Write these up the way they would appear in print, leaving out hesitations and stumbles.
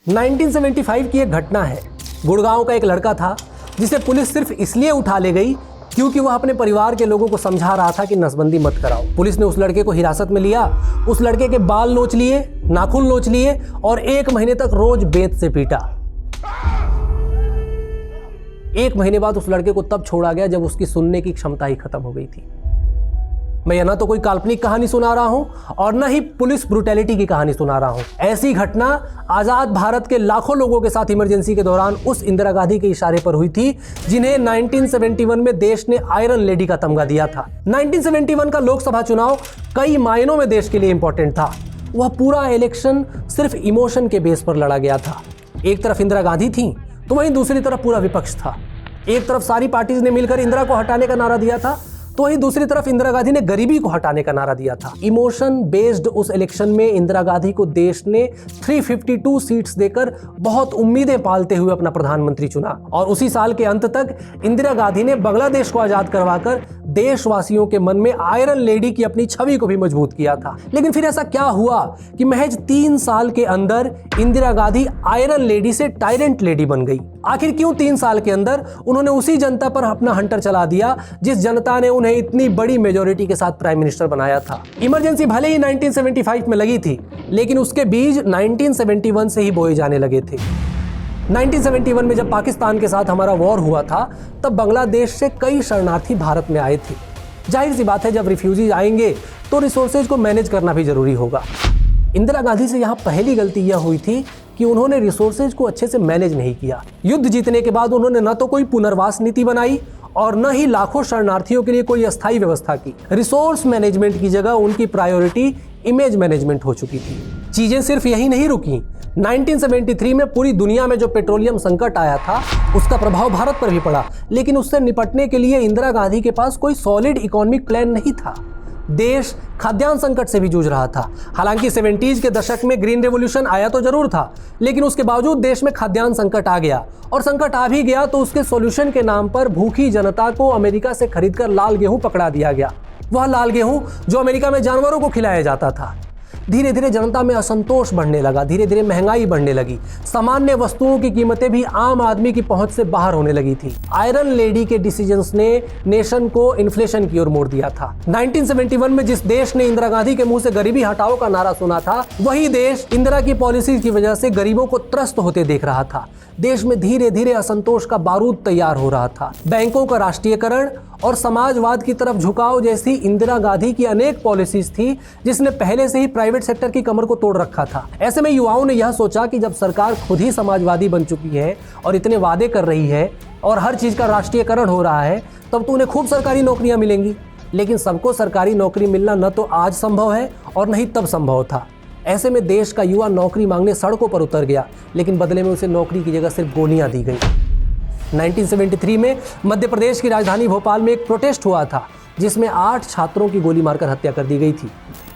1975 की एक घटना है। गुड़गांव का एक लड़का था जिसे पुलिस सिर्फ इसलिए उठा ले गई क्योंकि वह अपने परिवार के लोगों को समझा रहा था कि नसबंदी मत कराओ। पुलिस ने उस लड़के को हिरासत में लिया, उस लड़के के बाल नोच लिए, नाखून नोच लिए और 1 महीने तक रोज बेत से पीटा। 1 महीने बाद उस लड़के को तब छोड़ा गया जब उसकी सुनने की क्षमता ही खत्म हो गई थी। मैं यह ना तो कोई काल्पनिक कहानी सुना रहा हूं और न ही पुलिस ब्रूटैलिटी की कहानी सुना रहा हूं। ऐसी घटना आजाद भारत के लाखों लोगों के साथ इमरजेंसी के दौरान उस इंदिरा गांधी के इशारे पर हुई थी जिन्हें 1971 में देश ने आयरन लेडी का तमगा दिया था। 1971 का लोकसभा चुनाव कई मायनों में देश के लिए इंपॉर्टेंट था। वह पूरा इलेक्शन सिर्फ इमोशन के बेस पर लड़ा गया था। एक तरफ इंदिरा गांधी थी तो वहीं दूसरी तरफ पूरा विपक्ष था। एक तरफ सारी पार्टीज ने मिलकर इंदिरा को हटाने का नारा दिया था तो वहीं दूसरी तरफ इंदिरा गांधी ने गरीबी को हटाने का नारा दिया था। इमोशन बेस्ड उस इलेक्शन में इंदिरा गांधी को देश ने 352 सीट्स देकर बहुत उम्मीदें पालते हुए अपना प्रधानमंत्री चुना और उसी साल के अंत तक इंदिरा गांधी ने बांग्लादेश को आजाद करवाकर देशवासियों के मन में आयरन लेडी की अपनी छवि को भी मजबूत किया था। लेकिन फिर ऐसा क्या हुआ कि महज 3 साल के अंदर इंदिरा गांधी आयरन लेडी से टायरेंट लेडी बन गई? आखिर क्यों 3 साल के अंदर उन्होंने उसी जनता पर अपना हंटर चला दिया जिस जनता ने उन्हें इतनी बड़ी मेजॉरिटी के साथ प्राइम मिनिस्टर बनाया था? इमरजेंसी भले ही 1975 में लगी थी लेकिन उसके बीज 1971 से ही बोए जाने लगे थे। 1971 में जब पाकिस्तान के साथ हमारा वॉर हुआ था तब बांग्लादेश से कई शरणार्थी भारत में आए थे। जाहिर सी बात है जब रिफ्यूजीज आएंगे तो रिसोर्सेज को मैनेज करना भी जरूरी होगा। इंदिरा गांधी से यहाँ पहली गलती यह हुई थी कि उन्होंने रिसोर्सेज को अच्छे से मैनेज नहीं किया। युद्ध जीतने के बाद उन्होंने न तो कोई पुनर्वास नीति बनाई और न ही लाखों शरणार्थियों के लिए कोई अस्थायी व्यवस्था की। रिसोर्स मैनेजमेंट की जगह उनकी प्रायोरिटी इमेज मैनेजमेंट हो चुकी थी। चीजें सिर्फ यही नहीं रुकी। 1973 में पूरी दुनिया में जो पेट्रोलियम संकट आया था उसका प्रभाव भारत पर भी पड़ा, लेकिन उससे निपटने के लिए इंदिरा गांधी के पास कोई सॉलिड इकोनॉमिक प्लान नहीं था। देश खाद्यान्न संकट से भी जूझ रहा था। हालांकि 70s के दशक में ग्रीन रेवोल्यूशन आया तो जरूर था, लेकिन उसके बावजूद देश में खाद्यान्न संकट आ गया और संकट आ भी गया तो उसके सॉल्यूशन के नाम पर भूखी जनता को अमेरिका से खरीदकर लाल गेहूं पकड़ा दिया गया। वह लाल गेहूं जो अमेरिका में जानवरों को खिलाया जाता था। धीरे धीरे जनता में असंतोष बढ़ने लगा, धीरे धीरे महंगाई बढ़ने लगी, सामान्य वस्तुओं की कीमतें भी आम आदमी की पहुंच से बाहर होने लगी थी। आयरन लेडी के डिसीजंस ने नेशन को इन्फ्लेशन की ओर मोड़ दिया था। 1971 में जिस देश ने इंदिरा गांधी के मुंह से गरीबी हटाओ का नारा सुना था वही देश इंदिरा की पॉलिसी की वजह से गरीबों को त्रस्त होते देख रहा था। देश में धीरे धीरे असंतोष का बारूद तैयार हो रहा था। बैंकों का राष्ट्रीयकरण और समाजवाद की तरफ झुकाव जैसी इंदिरा गांधी की अनेक पॉलिसीज थी जिसने पहले से ही प्राइवेट सेक्टर की कमर को तोड़ रखा था। ऐसे में युवाओं ने यह सोचा कि जब सरकार खुद ही समाजवादी बन चुकी है और इतने वादे कर रही है और हर चीज का राष्ट्रीयकरण हो रहा है तब तो उन्हें खूब सरकारी नौकरियां मिलेंगी। लेकिन सबको सरकारी नौकरी मिलना न तो आज संभव है और न ही तब संभव था। ऐसे में देश का युवा नौकरी मांगने सड़कों पर उतर गया, लेकिन बदले में उसे नौकरी की जगह सिर्फ गोलियां दी गई। 1973 में मध्य प्रदेश की राजधानी भोपाल में एक प्रोटेस्ट हुआ था जिसमें 8 छात्रों की गोली मारकर हत्या कर दी गई थी।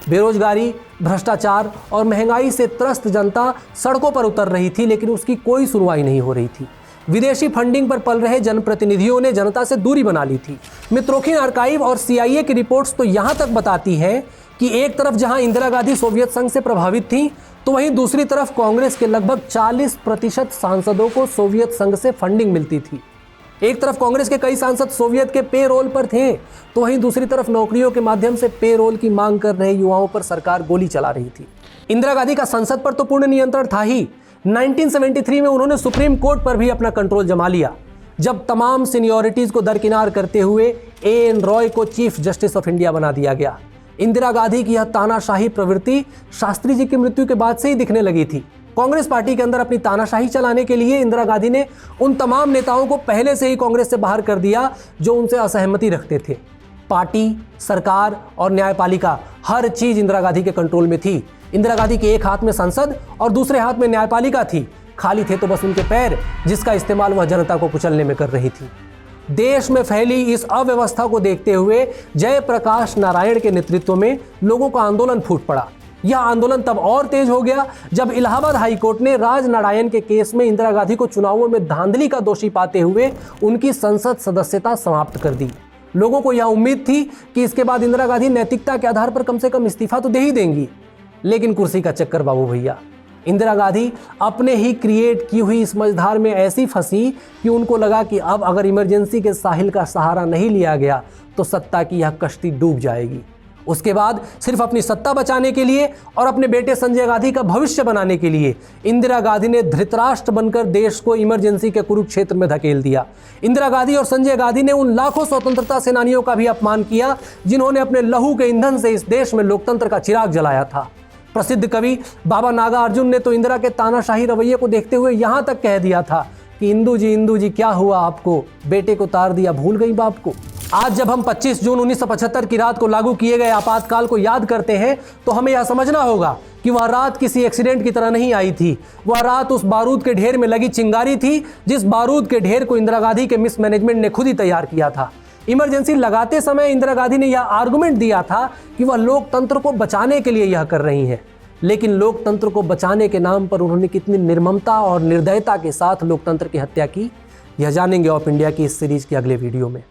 बेरोजगारी, भ्रष्टाचार और महंगाई से त्रस्त जनता सड़कों पर उतर रही थी, लेकिन उसकी कोई सुनवाई नहीं हो रही थी। विदेशी फंडिंग पर पल रहे जनप्रतिनिधियों ने जनता से दूरी बना ली थी। मित्रोखिन आर्काइव और CIA की रिपोर्ट्स तो यहाँ तक बताती है कि एक तरफ जहां इंदिरा गांधी सोवियत संघ से प्रभावित थी तो वहीं दूसरी तरफ कांग्रेस के लगभग 40% सांसदों को सोवियत संघ से फंडिंग मिलती थी। एक तरफ कांग्रेस के कई सांसद सोवियत के पे रोल पर थे तो वहीं दूसरी तरफ नौकरियों के माध्यम से पे रोल की मांग कर रहे युवाओं पर सरकार गोली चला रही थी। इंदिरा गांधी का संसद पर तो पूर्ण नियंत्रण था ही। 1973 में उन्होंने सुप्रीम कोर्ट पर भी अपना कंट्रोल जमा लिया जब तमाम सीनियोरिटीज को दरकिनार करते हुए A.N. रॉय को चीफ जस्टिस ऑफ इंडिया बना दिया गया। इंदिरा गांधी की यह तानाशाही प्रवृत्ति शास्त्री जी की मृत्यु के बाद से ही दिखने लगी थी। कांग्रेस पार्टी के अंदर अपनी तानाशाही चलाने के लिए इंदिरा गांधी ने उन तमाम नेताओं को पहले से ही कांग्रेस से बाहर कर दिया जो उनसे असहमति रखते थे। पार्टी, सरकार और न्यायपालिका हर चीज इंदिरा गांधी के कंट्रोल में थी। इंदिरा गांधी के एक हाथ में संसद और दूसरे हाथ में न्यायपालिका थी। खाली थे तो बस उनके पैर, जिसका इस्तेमाल वह जनता को कुचलने में कर रही थी। देश में फैली इस अव्यवस्था को देखते हुए जयप्रकाश नारायण के नेतृत्व में लोगों का आंदोलन फूट पड़ा। यह आंदोलन तब और तेज हो गया जब इलाहाबाद हाईकोर्ट ने राजनारायण के केस में इंदिरा गांधी को चुनावों में धांधली का दोषी पाते हुए उनकी संसद सदस्यता समाप्त कर दी। लोगों को यह उम्मीद थी कि इसके बाद इंदिरा गांधी नैतिकता के आधार पर कम से कम इस्तीफा तो दे ही देंगी, लेकिन कुर्सी का चक्कर बाबू भैया। इंदिरा गांधी अपने ही क्रिएट की हुई इस मझधार में ऐसी फंसी कि उनको लगा कि अब अगर इमरजेंसी के साहिल का सहारा नहीं लिया गया तो सत्ता की यह कश्ती डूब जाएगी। उसके बाद सिर्फ अपनी सत्ता बचाने के लिए और अपने बेटे संजय गांधी का भविष्य बनाने के लिए इंदिरा गांधी ने धृतराष्ट्र बनकर देश को इमरजेंसी के कुरुक्षेत्र में धकेल दिया। इंदिरा गांधी और संजय गांधी ने उन लाखों स्वतंत्रता सेनानियों का भी अपमान किया जिन्होंने अपने लहू के ईंधन से इस देश में लोकतंत्र का चिराग जलाया था। प्रसिद्ध कवि बाबा नागार्जुन ने तो इंदिरा के तानाशाही रवैये को देखते हुए यहां तक कह दिया था कि इंदू जी क्या हुआ आपको, बेटे को तार दिया भूल गई बाप को। आज जब हम 25 जून 1975 की रात को लागू किए गए आपातकाल को याद करते हैं तो हमें यह समझना होगा कि वह रात किसी एक्सीडेंट की तरह नहीं आई थी। वह रात उस बारूद के ढेर में लगी चिंगारी थी जिस बारूद के ढेर को इंदिरा गांधी के मिसमैनेजमेंट ने खुद ही तैयार किया था। इमरजेंसी लगाते समय इंदिरा गांधी ने यह आर्गुमेंट दिया था कि वह लोकतंत्र को बचाने के लिए यह कर रही हैं, लेकिन लोकतंत्र को बचाने के नाम पर उन्होंने कितनी निर्ममता और निर्दयता के साथ लोकतंत्र की हत्या की, यह जानेंगे ऑफ इंडिया की इस सीरीज के अगले वीडियो में।